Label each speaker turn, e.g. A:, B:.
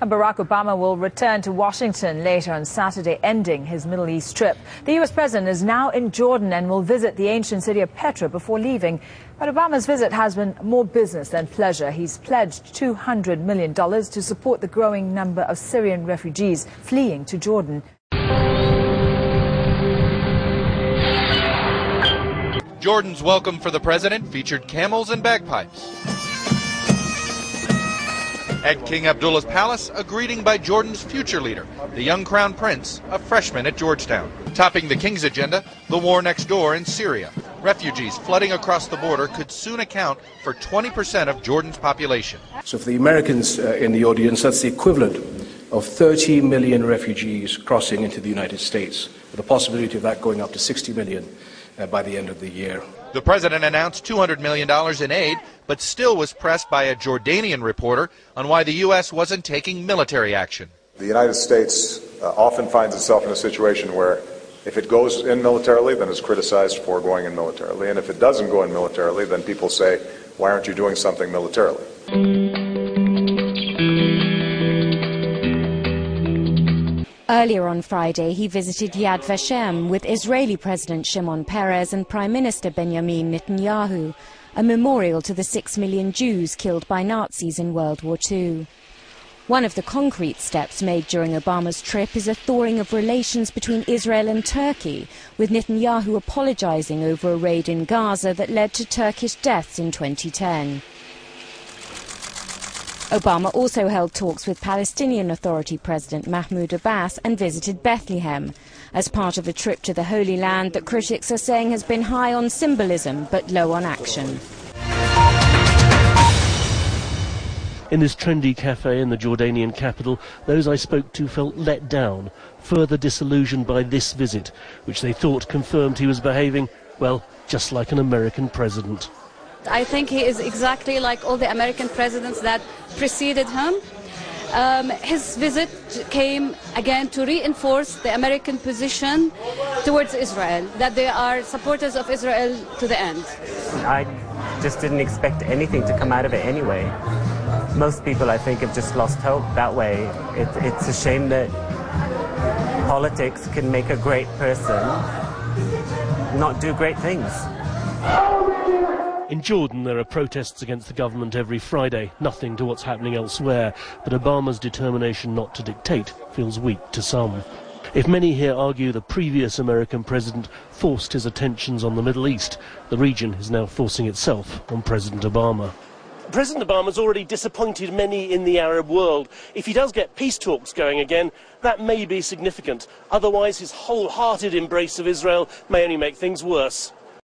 A: And Barack Obama will return to Washington later on Saturday, ending his Middle East trip. The U.S. president is now in Jordan and will visit the ancient city of Petra before leaving. But Obama's visit has been more business than pleasure. He's pledged $200 million to support the growing number of Syrian refugees fleeing to Jordan.
B: Jordan's welcome for the president featured camels and bagpipes. At King Abdullah's palace, a greeting by Jordan's future leader, the young crown prince, a freshman at Georgetown. Topping the king's agenda, the war next door in Syria. Refugees flooding across the border could soon account for 20% of Jordan's population.
C: So for the Americans in the audience, that's the equivalent of 30 million refugees crossing into the United States, with the possibility of that going up to 60 million by the end of the year.
B: The president announced $200 million in aid, but still was pressed by a Jordanian reporter on why the U.S. wasn't taking military action.
D: The United States often finds itself in a situation where if it goes in militarily, then it's criticized for going in militarily. And if it doesn't go in militarily, then people say, why aren't you doing something militarily?
E: Earlier on Friday, he visited Yad Vashem with Israeli President Shimon Peres and Prime Minister Benjamin Netanyahu, a memorial to the 6 million Jews killed by Nazis in World War II. One of the concrete steps made during Obama's trip is a thawing of relations between Israel and Turkey, with Netanyahu apologizing over a raid in Gaza that led to Turkish deaths in 2010. Obama also held talks with Palestinian Authority President Mahmoud Abbas and visited Bethlehem as part of a trip to the Holy Land that critics are saying has been high on symbolism but low on action.
F: In this trendy cafe in the Jordanian capital, those I spoke to felt let down, further disillusioned by this visit, which they thought confirmed he was behaving, well, just like an American president.
G: I think he is exactly like all the American presidents that preceded him. His visit came again to reinforce the American position towards Israel, that they are supporters of Israel to the end.
H: I just didn't expect anything to come out of it anyway. Most people, I think, have just lost hope that way. It's a shame that politics can make a great person not do great things.
F: In Jordan, there are protests against the government every Friday, nothing to what's happening elsewhere, but Obama's determination not to dictate feels weak to some. If many here argue the previous American president forced his attentions on the Middle East, the region is now forcing itself on President Obama. President Obama's already disappointed many in the Arab world. If he does get peace talks going again, that may be significant. Otherwise, his wholehearted embrace of Israel may only make things worse.